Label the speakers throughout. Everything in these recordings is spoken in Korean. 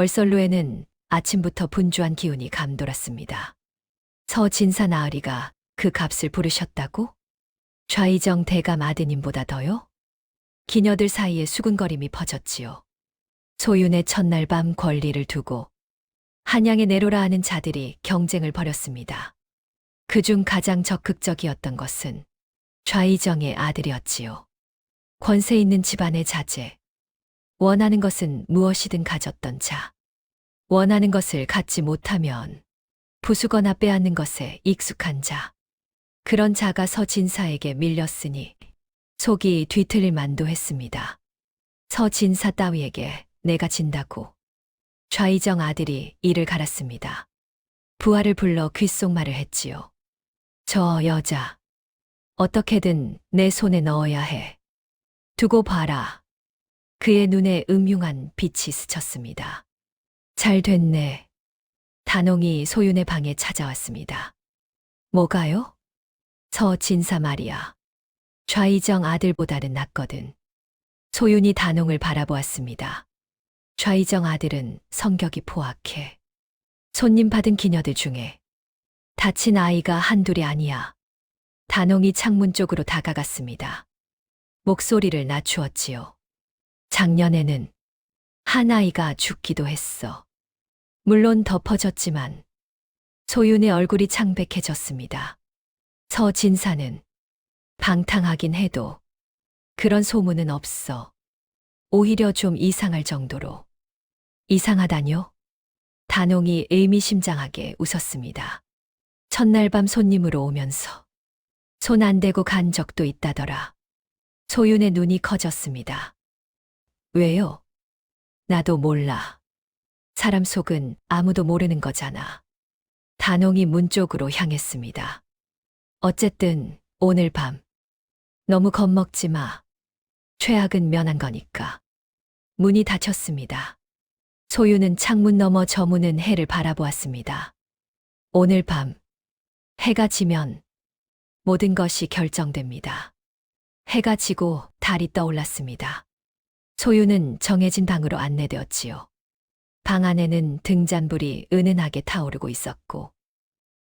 Speaker 1: 월설루에는 아침부터 분주한 기운이 감돌았습니다. 서진사 나으리가 그 값을 부르셨다고? 좌이정 대감 아드님보다 더요? 기녀들 사이에 수군거림이 퍼졌지요. 소윤의 첫날 밤 권리를 두고 한양에 내로라 하는 자들이 경쟁을 벌였습니다. 그중 가장 적극적이었던 것은 좌이정의 아들이었지요. 권세 있는 집안의 자제. 원하는 것은 무엇이든 가졌던 자. 원하는 것을 갖지 못하면 부수거나 빼앗는 것에 익숙한 자. 그런 자가 서진사에게 밀렸으니 속이 뒤틀릴 만도 했습니다. 서진사 따위에게 내가 진다고 좌이정 아들이 이를 갈았습니다. 부하를 불러 귓속말을 했지요. 저 여자 어떻게든 내 손에 넣어야 해. 두고 봐라. 그의 눈에 음흉한 빛이 스쳤습니다. 잘 됐네. 단홍이 소윤의 방에 찾아왔습니다. 뭐가요? 서진사 말이야. 좌이정 아들보다는 낫거든. 소윤이 단홍을 바라보았습니다. 좌이정 아들은 성격이 포악해. 손님 받은 기녀들 중에 다친 아이가 한둘이 아니야. 단홍이 창문 쪽으로 다가갔습니다. 목소리를 낮추었지요. 작년에는 한 아이가 죽기도 했어. 물론 덮어졌지만 소윤의 얼굴이 창백해졌습니다. 서진사는 방탕하긴 해도 그런 소문은 없어. 오히려 좀 이상할 정도로. 이상하다뇨? 단홍이 의미심장하게 웃었습니다. 첫날 밤 손님으로 오면서 손 안 대고 간 적도 있다더라. 소윤의 눈이 커졌습니다. 왜요? 나도 몰라. 사람 속은 아무도 모르는 거잖아. 단홍이 문 쪽으로 향했습니다. 어쨌든 오늘 밤 너무 겁먹지 마. 최악은 면한 거니까. 문이 닫혔습니다. 소윤은 창문 너머 저무는 해를 바라보았습니다. 오늘 밤 해가 지면 모든 것이 결정됩니다. 해가 지고 달이 떠올랐습니다. 소윤은 정해진 방으로 안내되었지요. 방 안에는 등잔불이 은은하게 타오르고 있었고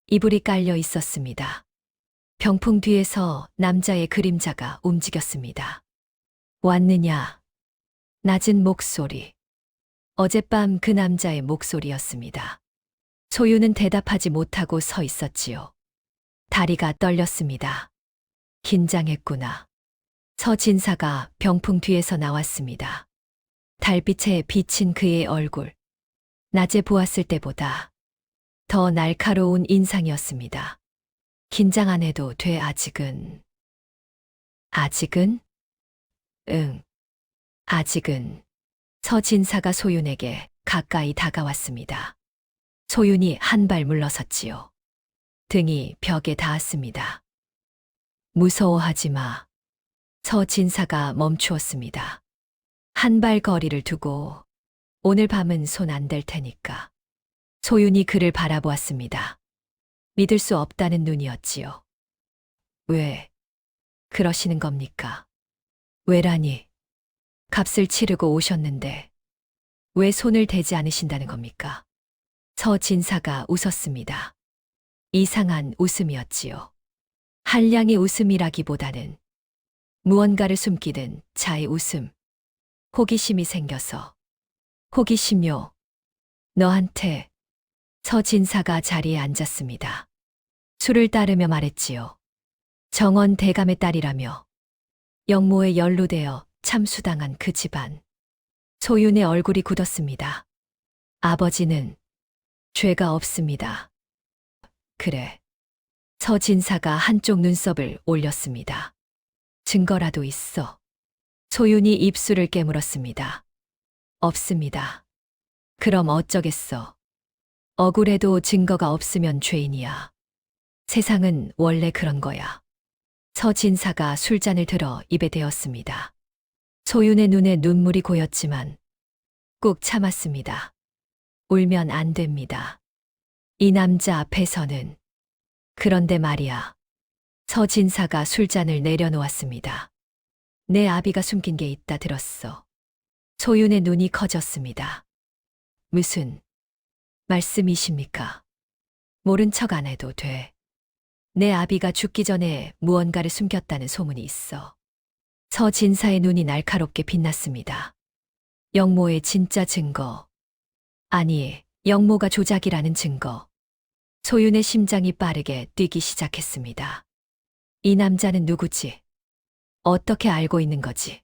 Speaker 1: 이불이 깔려 있었습니다. 병풍 뒤에서 남자의 그림자가 움직였습니다. 왔느냐? 낮은 목소리. 어젯밤 그 남자의 목소리였습니다. 소윤은 대답하지 못하고 서 있었지요. 다리가 떨렸습니다. 긴장했구나. 서진사가 병풍 뒤에서 나왔습니다. 달빛에 비친 그의 얼굴. 낮에 보았을 때보다 더 날카로운 인상이었습니다. 긴장 안 해도 돼 아직은. 아직은? 응. 아직은. 서진사가 소윤에게 가까이 다가왔습니다. 소윤이 한 발 물러섰지요. 등이 벽에 닿았습니다. 무서워하지 마. 서진사가 멈추었습니다. 한 발 거리를 두고 오늘 밤은 손 안 댈 테니까. 소윤이 그를 바라보았습니다. 믿을 수 없다는 눈이었지요. 왜 그러시는 겁니까? 왜라니? 값을 치르고 오셨는데 왜 손을 대지 않으신다는 겁니까? 서진사가 웃었습니다. 이상한 웃음이었지요. 한량의 웃음이라기보다는 무언가를 숨기는 자의 웃음. 호기심이 생겨서. 호기심요. 너한테. 서진사가 자리에 앉았습니다. 술을 따르며 말했지요. 정원 대감의 딸이라며. 영모에 연루되어 참수당한 그 집안. 소윤의 얼굴이 굳었습니다. 아버지는 죄가 없습니다. 그래. 서진사가 한쪽 눈썹을 올렸습니다. 증거라도 있어. 소윤이 입술을 깨물었습니다. 없습니다. 그럼 어쩌겠어. 억울해도 증거가 없으면 죄인이야. 세상은 원래 그런 거야. 서진사가 술잔을 들어 입에 대었습니다. 소윤의 눈에 눈물이 고였지만 꾹 참았습니다. 울면 안 됩니다. 이 남자 앞에서는. 그런데 말이야. 서진사가 술잔을 내려놓았습니다. 내 아비가 숨긴 게 있다 들었어. 소윤의 눈이 커졌습니다. 무슨 말씀이십니까? 모른 척 안 해도 돼. 내 아비가 죽기 전에 무언가를 숨겼다는 소문이 있어. 서진사의 눈이 날카롭게 빛났습니다. 영모의 진짜 증거. 아니, 영모가 조작이라는 증거. 소윤의 심장이 빠르게 뛰기 시작했습니다. 이 남자는 누구지? 어떻게 알고 있는 거지?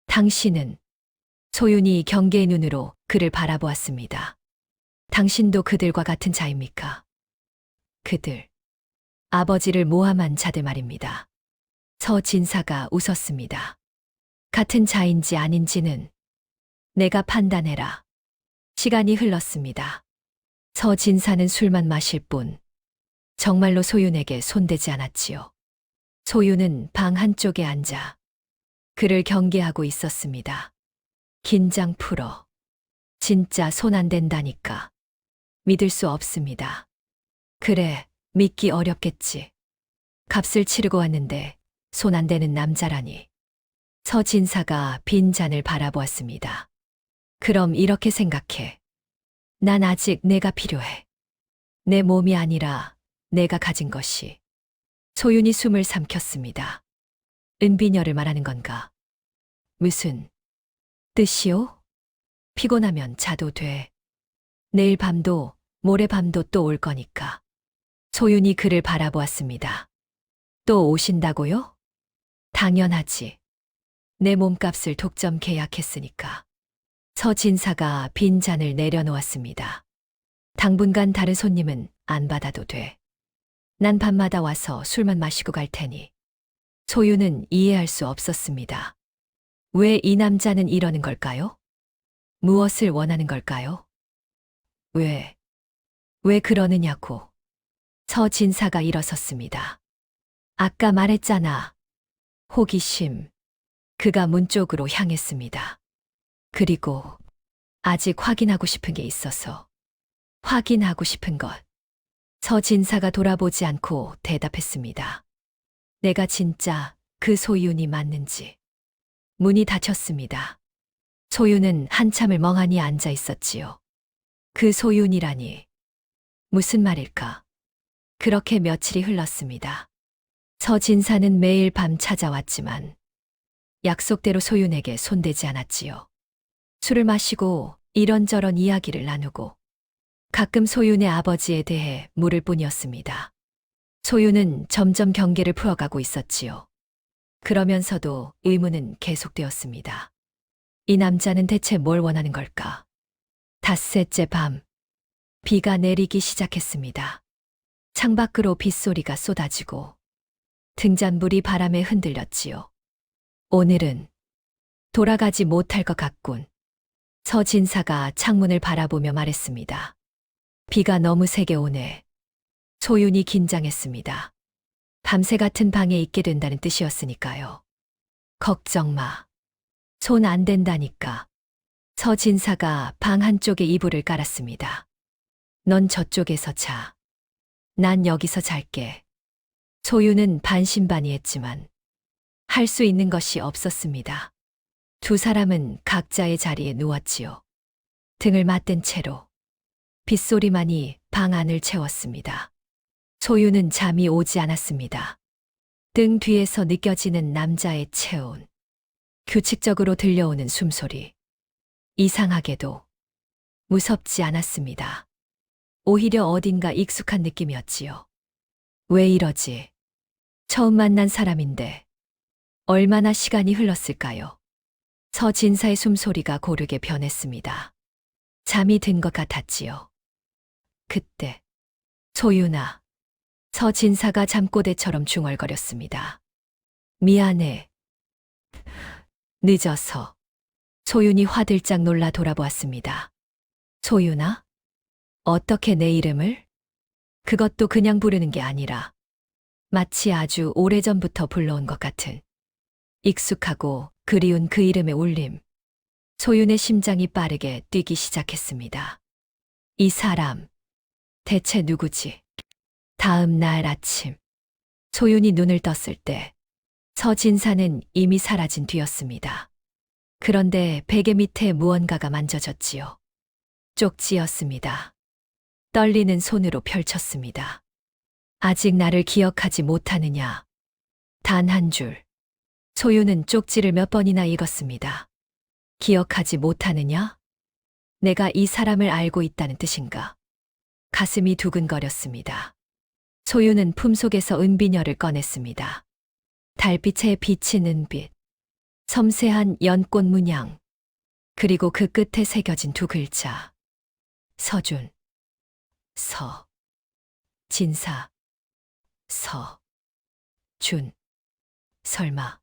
Speaker 1: 당신은? 소윤이 경계의 눈으로 그를 바라보았습니다. 당신도 그들과 같은 자입니까? 그들. 아버지를 모함한 자들 말입니다. 서진사가 웃었습니다. 같은 자인지 아닌지는 내가 판단해라. 시간이 흘렀습니다. 서진사는 술만 마실 뿐 정말로 소윤에게 손대지 않았지요. 소윤은 방 한쪽에 앉아 그를 경계하고 있었습니다. 긴장 풀어. 진짜 손 안 댄다니까. 믿을 수 없습니다. 그래, 믿기 어렵겠지. 값을 치르고 왔는데 손 안 대는 남자라니. 서진사가 빈 잔을 바라보았습니다. 그럼 이렇게 생각해. 난 아직 내가 필요해. 내 몸이 아니라 내가 가진 것이. 소윤이 숨을 삼켰습니다. 은비녀를 말하는 건가? 무슨 뜻이요? 피곤하면 자도 돼. 내일 밤도 모레 밤도 또 올 거니까. 소윤이 그를 바라보았습니다. 또 오신다고요? 당연하지. 내 몸값을 독점 계약했으니까. 서진사가 빈 잔을 내려놓았습니다. 당분간 다른 손님은 안 받아도 돼. 난 밤마다 와서 술만 마시고 갈 테니. 소윤은 이해할 수 없었습니다. 왜 이 남자는 이러는 걸까요? 무엇을 원하는 걸까요? 왜 그러느냐고. 서진사가 일어섰습니다. 아까 말했잖아. 호기심. 그가 문 쪽으로 향했습니다. 그리고 아직 확인하고 싶은 게 있어서. 확인하고 싶은 것. 서진사가 돌아보지 않고 대답했습니다. 내가 진짜 그 소윤이 맞는지. 문이 닫혔습니다. 소윤은 한참을 멍하니 앉아 있었지요. 그 소윤이라니. 무슨 말일까? 그렇게 며칠이 흘렀습니다. 서진사는 매일 밤 찾아왔지만 약속대로 소윤에게 손대지 않았지요. 술을 마시고 이런저런 이야기를 나누고 가끔 소윤의 아버지에 대해 물을 뿐이었습니다. 소윤은 점점 경계를 풀어가고 있었지요. 그러면서도 의문은 계속되었습니다. 이 남자는 대체 뭘 원하는 걸까? 닷새째 밤, 비가 내리기 시작했습니다. 창밖으로 빗소리가 쏟아지고 등잔불이 바람에 흔들렸지요. 오늘은 돌아가지 못할 것 같군. 서진사가 창문을 바라보며 말했습니다. 비가 너무 세게 오네. 소윤이 긴장했습니다. 밤새 같은 방에 있게 된다는 뜻이었으니까요. 걱정 마. 손 안 된다니까. 서진사가 방 한쪽에 이불을 깔았습니다. 넌 저쪽에서 자. 난 여기서 잘게. 소윤은 반신반의했지만 할 수 있는 것이 없었습니다. 두 사람은 각자의 자리에 누웠지요. 등을 맞댄 채로 빗소리만이 방 안을 채웠습니다. 소윤은 잠이 오지 않았습니다. 등 뒤에서 느껴지는 남자의 체온. 규칙적으로 들려오는 숨소리. 이상하게도 무섭지 않았습니다. 오히려 어딘가 익숙한 느낌이었지요. 왜 이러지? 처음 만난 사람인데 얼마나 시간이 흘렀을까요? 서진사의 숨소리가 고르게 변했습니다. 잠이 든 것 같았지요. 그때 소윤아. 서진사가 잠꼬대처럼 중얼거렸습니다. 미안해. 늦어서. 소윤이 화들짝 놀라 돌아보았습니다. 소윤아? 어떻게 내 이름을? 그것도 그냥 부르는 게 아니라 마치 아주 오래전부터 불러온 것 같은 익숙하고 그리운 그 이름의 울림. 소윤의 심장이 빠르게 뛰기 시작했습니다. 이 사람, 대체 누구지? 다음 날 아침, 소윤이 눈을 떴을 때 서진사는 이미 사라진 뒤였습니다. 그런데 베개 밑에 무언가가 만져졌지요. 쪽지였습니다. 떨리는 손으로 펼쳤습니다. 아직 나를 기억하지 못하느냐. 단 한 줄. 소유는 쪽지를 몇 번이나 읽었습니다. 기억하지 못하느냐? 내가 이 사람을 알고 있다는 뜻인가? 가슴이 두근거렸습니다. 소유는 품속에서 은비녀를 꺼냈습니다. 달빛에 비치는 빛, 섬세한 연꽃 문양, 그리고 그 끝에 새겨진 두 글자. 서준, 서, 진사, 서, 준. 설마.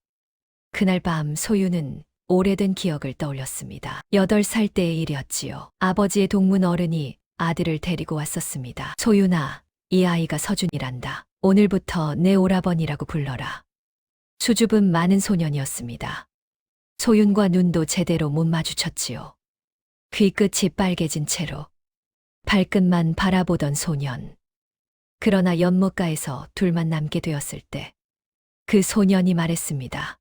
Speaker 1: 그날 밤 소유는 오래된 기억을 떠올렸습니다. 8살 때의 일이었지요. 아버지의 동문 어른이 아들을 데리고 왔었습니다. 소윤아, 이 아이가 서준이란다. 오늘부터 내 오라버니라고 불러라. 수줍음 많은 소년이었습니다. 소윤과 눈도 제대로 못 마주쳤지요. 귀끝이 빨개진 채로 발끝만 바라보던 소년. 그러나 연못가에서 둘만 남게 되었을 때 그 소년이 말했습니다.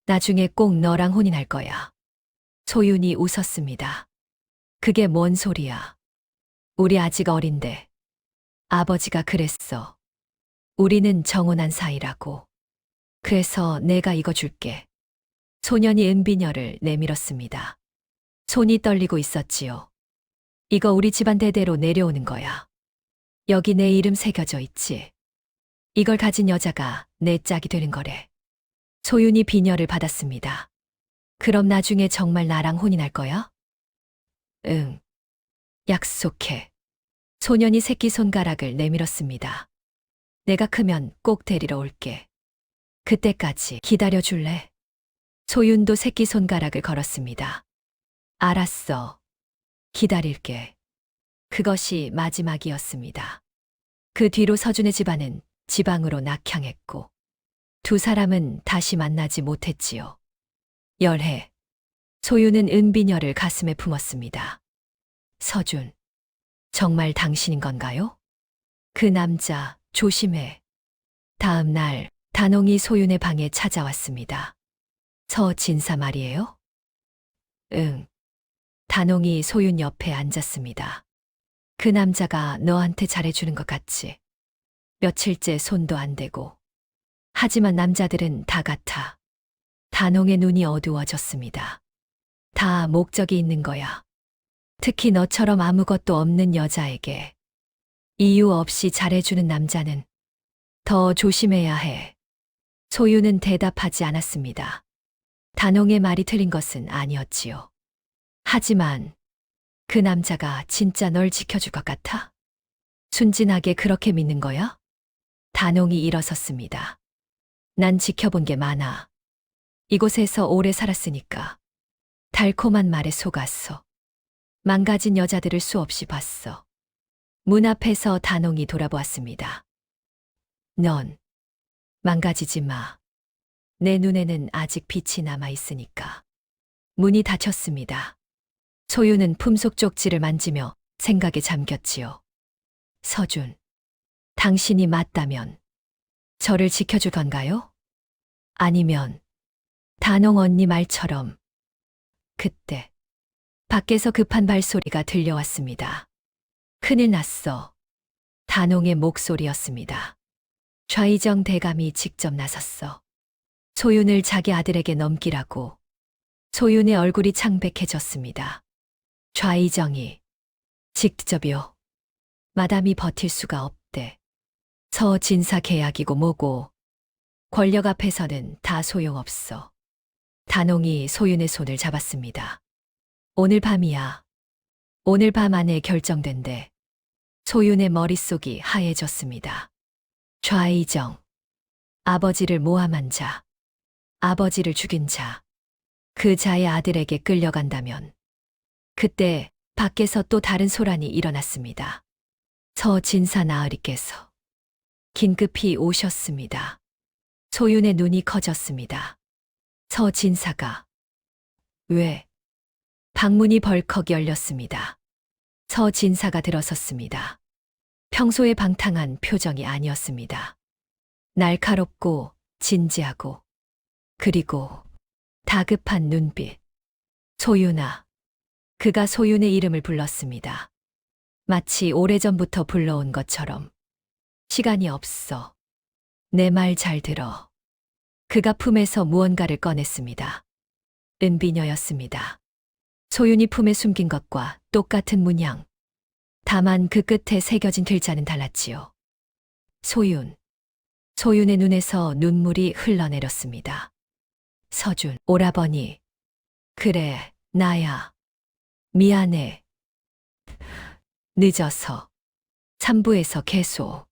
Speaker 1: 나중에 꼭 너랑 혼인할 거야. 소윤이 웃었습니다. 그게 뭔 소리야. 우리 아직 어린데. 아버지가 그랬어. 우리는 정혼한 사이라고. 그래서 내가 이거 줄게. 소년이 은비녀를 내밀었습니다. 손이 떨리고 있었지요. 이거 우리 집안 대대로 내려오는 거야. 여기 내 이름 새겨져 있지. 이걸 가진 여자가 내 짝이 되는 거래. 소윤이 비녀를 받았습니다. 그럼 나중에 정말 나랑 혼인할 거야? 응. 약속해. 소년이 새끼손가락을 내밀었습니다. 내가 크면 꼭 데리러 올게. 그때까지 기다려줄래? 소윤도 새끼손가락을 걸었습니다. 알았어. 기다릴게. 그것이 마지막이었습니다. 그 뒤로 서준의 집안은 지방으로 낙향했고 두 사람은 다시 만나지 못했지요. 열해. 소유는 은비녀를 가슴에 품었습니다. 서준, 정말 당신인 건가요? 그 남자, 조심해. 다음 날, 단홍이 소윤의 방에 찾아왔습니다. 진사 말이에요? 응. 단홍이 소윤 옆에 앉았습니다. 그 남자가 너한테 잘해주는 것 같지? 며칠째 손도 안 대고. 하지만 남자들은 다 같아. 단홍의 눈이 어두워졌습니다. 다 목적이 있는 거야. 특히 너처럼 아무것도 없는 여자에게 이유 없이 잘해주는 남자는 더 조심해야 해. 소유는 대답하지 않았습니다. 단홍의 말이 틀린 것은 아니었지요. 하지만 그 남자가 진짜 널 지켜줄 것 같아? 순진하게 그렇게 믿는 거야? 단홍이 일어섰습니다. 난 지켜본 게 많아. 이곳에서 오래 살았으니까. 달콤한 말에 속았어. 망가진 여자들을 수없이 봤어. 문 앞에서 단홍이 돌아보았습니다. 넌 망가지지 마. 내 눈에는 아직 빛이 남아 있으니까. 문이 닫혔습니다. 소유는 품속 쪽지를 만지며 생각에 잠겼지요. 서준, 당신이 맞다면 저를 지켜줄 건가요? 아니면 단홍 언니 말처럼. 그때 밖에서 급한 발소리가 들려왔습니다. 큰일 났어. 단홍의 목소리였습니다. 좌이정 대감이 직접 나섰어. 소윤을 자기 아들에게 넘기라고. 소윤의 얼굴이 창백해졌습니다. 좌이정이 직접이요. 마담이 버틸 수가 없대. 진사 계약이고 뭐고. 권력 앞에서는 다 소용없어. 단홍이 소윤의 손을 잡았습니다. 오늘 밤이야. 오늘 밤 안에 결정된대. 소윤의 머릿속이 하얘졌습니다. 좌이정. 아버지를 모함한 자. 아버지를 죽인 자. 그 자의 아들에게 끌려간다면. 그때 밖에서 또 다른 소란이 일어났습니다. 진사 나으리께서 긴급히 오셨습니다. 소윤의 눈이 커졌습니다. 진사가. 왜? 방문이 벌컥 열렸습니다. 진사가 들어섰습니다. 평소의 방탕한 표정이 아니었습니다. 날카롭고 진지하고 그리고 다급한 눈빛. 소윤아, 그가 소윤의 이름을 불렀습니다. 마치 오래전부터 불러온 것처럼. 시간이 없어. 내 말 잘 들어. 그가 품에서 무언가를 꺼냈습니다. 은비녀였습니다. 소윤이 품에 숨긴 것과 똑같은 문양. 다만 그 끝에 새겨진 글자는 달랐지요. 소윤. 소윤의 눈에서 눈물이 흘러내렸습니다. 서준, 오라버니. 그래, 나야. 미안해. 늦어서. 3부에서 계속.